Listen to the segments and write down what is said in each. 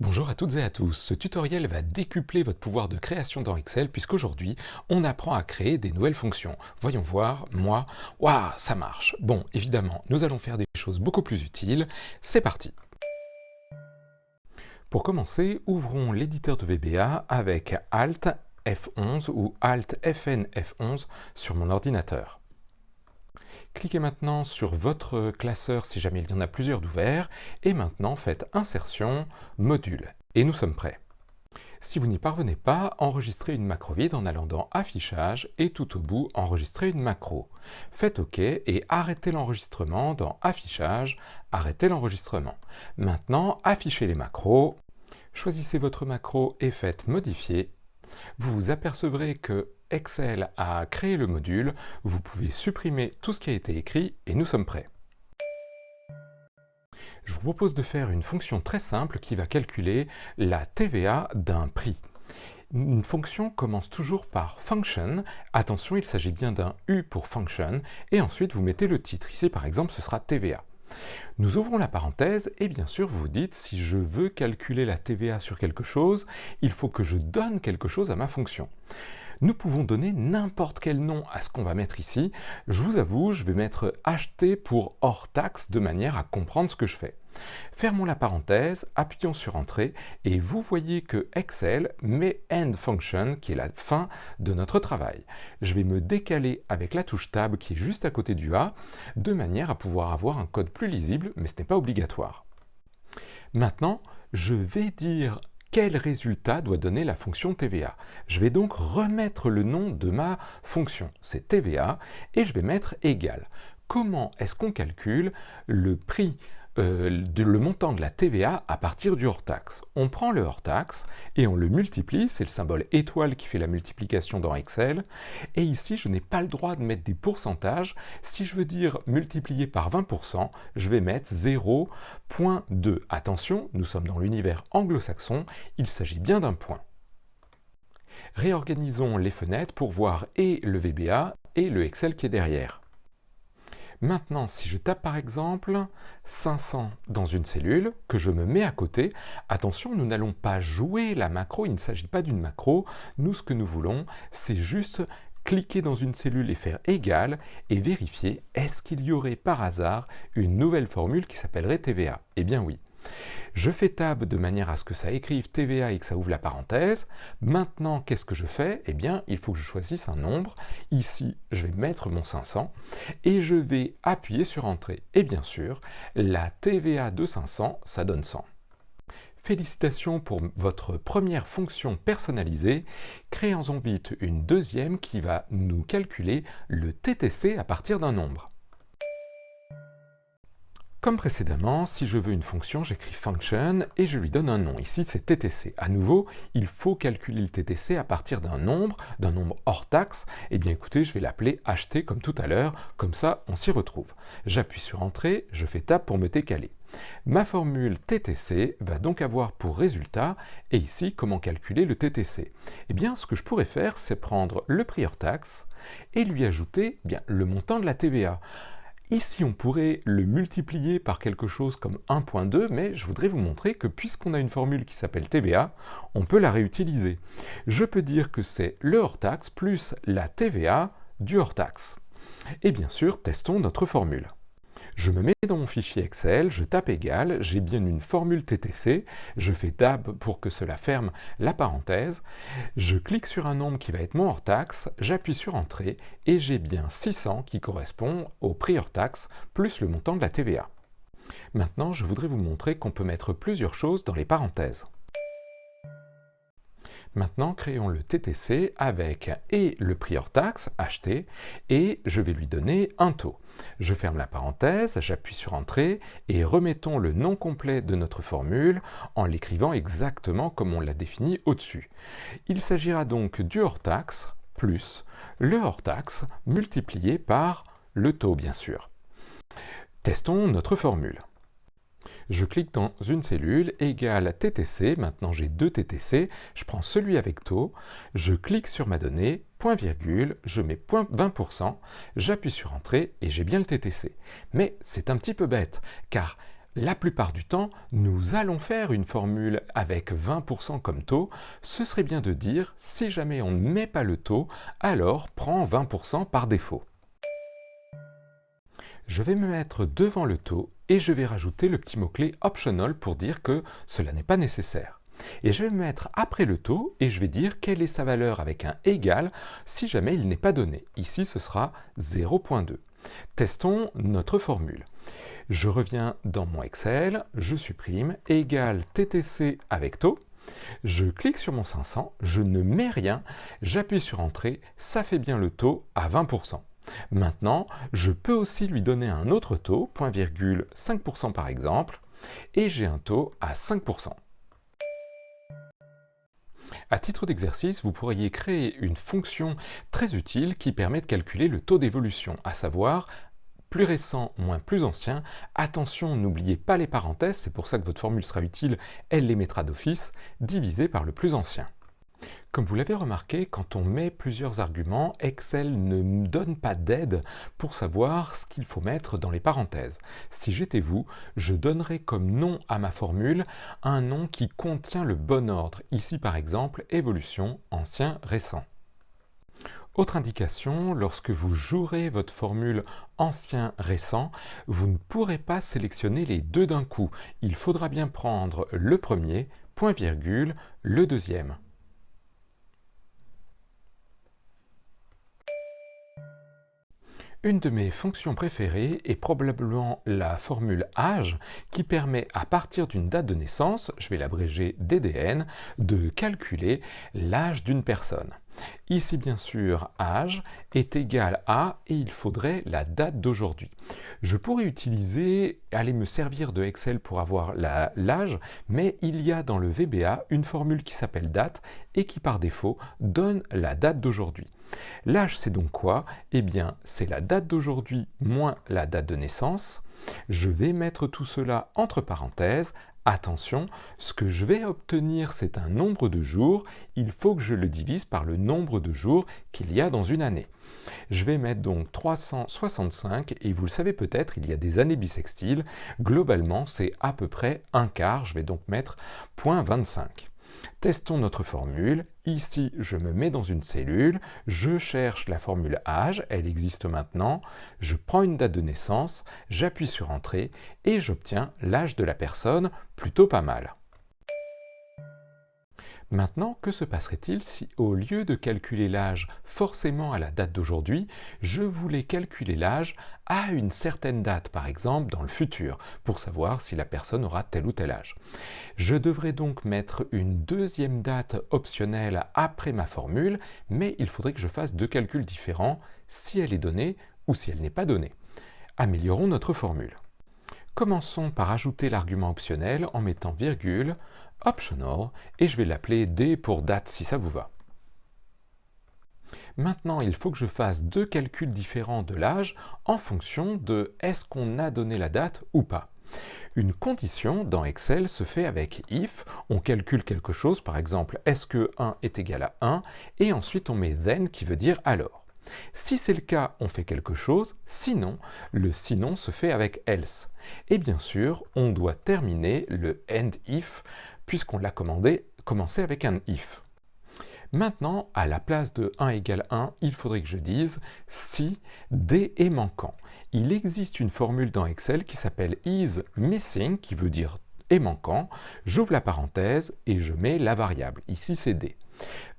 Bonjour à toutes et à tous, ce tutoriel va décupler votre pouvoir de création dans Excel puisqu'aujourd'hui on apprend à créer des nouvelles fonctions. Voyons voir, moi, waouh, ça marche. Bon, évidemment, nous allons faire des choses beaucoup plus utiles, c'est parti. Pour commencer, ouvrons l'éditeur de VBA avec Alt F11 ou Alt FN F11 sur mon ordinateur. Cliquez maintenant sur votre classeur si jamais il y en a plusieurs d'ouverts, et maintenant faites Insertion, Module, et nous sommes prêts. Si vous n'y parvenez pas, enregistrez une macro vide en allant dans Affichage et tout au bout, enregistrez une macro. Faites OK et arrêtez l'enregistrement dans Affichage, arrêtez l'enregistrement. Maintenant, affichez les macros, choisissez votre macro et faites Modifier. Vous vous apercevrez que Excel a créé le module, vous pouvez supprimer tout ce qui a été écrit et nous sommes prêts. Je vous propose de faire une fonction très simple qui va calculer la TVA d'un prix. Une fonction commence toujours par function, attention il s'agit bien d'un U pour function, et ensuite vous mettez le titre, ici par exemple ce sera TVA. Nous ouvrons la parenthèse et bien sûr vous vous dites si je veux calculer la TVA sur quelque chose, il faut que je donne quelque chose à ma fonction. Nous pouvons donner n'importe quel nom à ce qu'on va mettre ici. Je vous avoue, je vais mettre acheté pour hors taxe de manière à comprendre ce que je fais. Fermons la parenthèse, appuyons sur Entrée et vous voyez que Excel met End Function qui est la fin de notre travail. Je vais me décaler avec la touche Tab qui est juste à côté du A de manière à pouvoir avoir un code plus lisible, mais ce n'est pas obligatoire. Maintenant, je vais dire quel résultat doit donner la fonction TVA. Je vais donc remettre le nom de ma fonction, c'est TVA, et je vais mettre égal. Comment est-ce qu'on calcule le prix, le montant de la TVA à partir du hors-taxe? On prend le hors-taxe et on le multiplie, c'est le symbole étoile qui fait la multiplication dans Excel, et ici je n'ai pas le droit de mettre des pourcentages. Si je veux dire multiplier par 20%, je vais mettre 0,2. Attention, nous sommes dans l'univers anglo-saxon, il s'agit bien d'un point. Réorganisons les fenêtres pour voir et le VBA et le Excel qui est derrière. Maintenant, si je tape par exemple 500 dans une cellule, que je me mets à côté, attention, nous n'allons pas jouer la macro, il ne s'agit pas d'une macro, nous ce que nous voulons, c'est juste cliquer dans une cellule et faire égal, et vérifier, est-ce qu'il y aurait par hasard une nouvelle formule qui s'appellerait TVA? Eh bien oui. Je fais Tab de manière à ce que ça écrive TVA et que ça ouvre la parenthèse. Maintenant, qu'est-ce que je fais? Eh bien, il faut que je choisisse un nombre. Ici, je vais mettre mon 500 et je vais appuyer sur Entrée. Et bien sûr, la TVA de 500, ça donne 100. Félicitations pour votre première fonction personnalisée. Créons-en vite une deuxième qui va nous calculer le TTC à partir d'un nombre. Comme précédemment, si je veux une fonction, j'écris function et je lui donne un nom. Ici, c'est TTC. À nouveau, il faut calculer le TTC à partir d'un nombre hors taxe. Eh bien écoutez, je vais l'appeler acheté comme tout à l'heure, comme ça on s'y retrouve. J'appuie sur Entrée, je fais Tab pour me décaler. Ma formule TTC va donc avoir pour résultat, et ici, comment calculer le TTC? Eh bien, ce que je pourrais faire, c'est prendre le prix hors taxe et lui ajouter le montant de la TVA. Ici, on pourrait le multiplier par quelque chose comme 1.2, mais je voudrais vous montrer que puisqu'on a une formule qui s'appelle TVA, on peut la réutiliser. Je peux dire que c'est le hors-taxe plus la TVA du hors-taxe. Et bien sûr, testons notre formule. Je me mets dans mon fichier Excel, je tape égal, j'ai bien une formule TTC, je fais Tab pour que cela ferme la parenthèse, je clique sur un nombre qui va être mon hors-taxe, j'appuie sur Entrée et j'ai bien 600 qui correspond au prix hors-taxe plus le montant de la TVA. Maintenant, je voudrais vous montrer qu'on peut mettre plusieurs choses dans les parenthèses. Maintenant, créons le TTC avec et le prix hors taxe, acheté, et je vais lui donner un taux. Je ferme la parenthèse, j'appuie sur Entrée, et remettons le nom complet de notre formule en l'écrivant exactement comme on l'a défini au-dessus. Il s'agira donc du hors taxe plus le hors taxe multiplié par le taux, bien sûr. Testons notre formule. Je clique dans une cellule, égale TTC, maintenant j'ai deux TTC, je prends celui avec taux, je clique sur ma donnée, point virgule, je mets 20%, j'appuie sur Entrée et j'ai bien le TTC. Mais c'est un petit peu bête, car La plupart du temps, nous allons faire une formule avec 20% comme taux. Ce serait bien de dire, si jamais on ne met pas le taux, alors prends 20% par défaut. Je vais me mettre devant le taux et je vais rajouter le petit mot-clé optional pour dire que cela n'est pas nécessaire. Et je vais me mettre après le taux et je vais dire quelle est sa valeur avec un égal si jamais il n'est pas donné. Ici, ce sera 0.2. Testons notre formule. Je reviens dans mon Excel, je supprime, égal TTC avec taux. Je clique sur mon 500, je ne mets rien, j'appuie sur Entrée, ça fait bien le taux à 20%. Maintenant, je peux aussi lui donner un autre taux, 0.5% par exemple, et j'ai un taux à 5%. À titre d'exercice, vous pourriez créer une fonction très utile qui permet de calculer le taux d'évolution, à savoir plus récent moins plus ancien. Attention, n'oubliez pas les parenthèses, c'est pour ça que votre formule sera utile, elle les mettra d'office, divisé par le plus ancien. Comme vous l'avez remarqué, quand on met plusieurs arguments, Excel ne me donne pas d'aide pour savoir ce qu'il faut mettre dans les parenthèses. Si j'étais vous, je donnerais comme nom à ma formule un nom qui contient le bon ordre. Ici par exemple, évolution, ancien, récent. Autre indication, lorsque vous jouerez votre formule ancien-récent, vous ne pourrez pas sélectionner les deux d'un coup. Il faudra bien prendre le premier, point virgule, le deuxième. Une de mes fonctions préférées est probablement la formule âge qui permet à partir d'une date de naissance, je vais l'abréger DDN, de calculer l'âge d'une personne. Ici bien sûr âge est égal à et il faudrait la date d'aujourd'hui. Je pourrais aller me servir de Excel pour avoir l'âge, mais il y a dans le VBA une formule qui s'appelle date et qui par défaut donne la date d'aujourd'hui. L'âge, c'est donc quoi? Eh bien, c'est la date d'aujourd'hui moins la date de naissance. Je vais mettre tout cela entre parenthèses. Attention, ce que je vais obtenir, c'est un nombre de jours. Il faut que je le divise par le nombre de jours qu'il y a dans une année. Je vais mettre donc 365, et vous le savez peut-être, il y a des années bissextiles. Globalement, c'est à peu près un quart. Je vais donc mettre 0.25. Testons notre formule. Ici, je me mets dans une cellule, je cherche la formule âge, elle existe maintenant, je prends une date de naissance, j'appuie sur Entrée et j'obtiens l'âge de la personne, plutôt pas mal. Maintenant, que se passerait-il si, au lieu de calculer l'âge forcément à la date d'aujourd'hui, je voulais calculer l'âge à une certaine date, par exemple dans le futur, pour savoir si la personne aura tel ou tel âge? Je devrais donc mettre une deuxième date optionnelle après ma formule, mais il faudrait que je fasse deux calculs différents si elle est donnée ou si elle n'est pas donnée. Améliorons notre formule. Commençons par ajouter l'argument optionnel en mettant virgule, optional, et je vais l'appeler D pour date si ça vous va. Maintenant, il faut que je fasse deux calculs différents de l'âge en fonction de est-ce qu'on a donné la date ou pas. Une condition dans Excel se fait avec if, on calcule quelque chose, par exemple est-ce que 1 est égal à 1, et ensuite on met then qui veut dire alors. Si c'est le cas, on fait quelque chose, sinon, le sinon se fait avec else. Et bien sûr, on doit terminer le end if, puisqu'on l'a commencé avec un if. Maintenant, à la place de 1 égale 1, il faudrait que je dise si D est manquant. Il existe une formule dans Excel qui s'appelle is missing, qui veut dire est manquant. J'ouvre la parenthèse et je mets la variable. Ici, c'est D.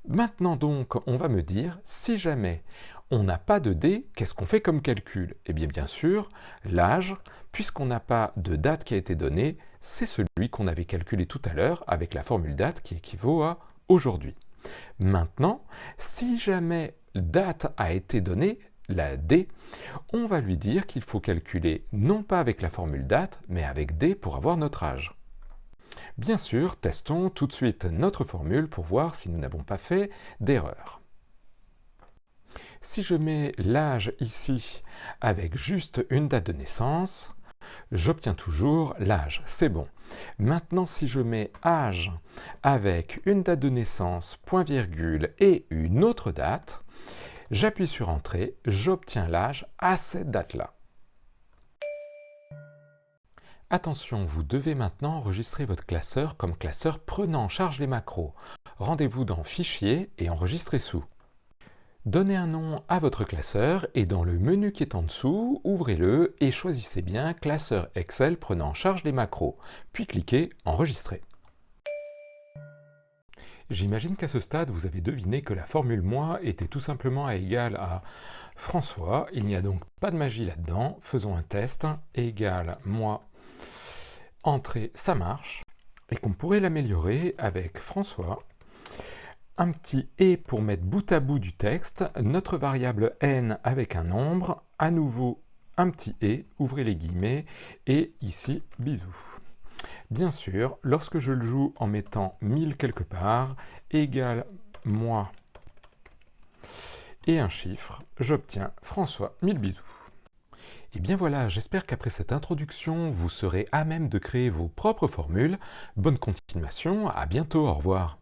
Maintenant donc, on va me dire, si jamais on n'a pas de D, qu'est-ce qu'on fait comme calcul? Eh bien sûr, l'âge, puisqu'on n'a pas de date qui a été donnée, c'est celui qu'on avait calculé tout à l'heure avec la formule date qui équivaut à aujourd'hui. Maintenant, si jamais date a été donnée, la D, on va lui dire qu'il faut calculer non pas avec la formule date, mais avec D pour avoir notre âge. Bien sûr, testons tout de suite notre formule pour voir si nous n'avons pas fait d'erreur. Si je mets l'âge ici avec juste une date de naissance, j'obtiens toujours l'âge, c'est bon. Maintenant, si je mets âge avec une date de naissance, point virgule et une autre date, j'appuie sur Entrée, j'obtiens l'âge à cette date-là. Attention, vous devez maintenant enregistrer votre classeur comme classeur prenant en charge les macros. Rendez-vous dans Fichier et enregistrez sous. Donnez un nom à votre classeur et dans le menu qui est en dessous, ouvrez-le et choisissez bien classeur Excel prenant en charge les macros, puis cliquez Enregistrer. J'imagine qu'à ce stade, vous avez deviné que la formule moi était tout simplement égale à François. Il n'y a donc pas de magie là-dedans. Faisons un test. Égale moi, entrée, ça marche. Et qu'on pourrait l'améliorer avec François. Un petit « et » pour mettre bout à bout du texte, notre variable n avec un nombre, à nouveau un petit « et », ouvrez les guillemets, et ici, bisous. Bien sûr, lorsque je le joue en mettant 1000 quelque part, égale moi et un chiffre, j'obtiens François, 1000 bisous. Et bien voilà, j'espère qu'après cette introduction, vous serez à même de créer vos propres formules. Bonne continuation, à bientôt, au revoir.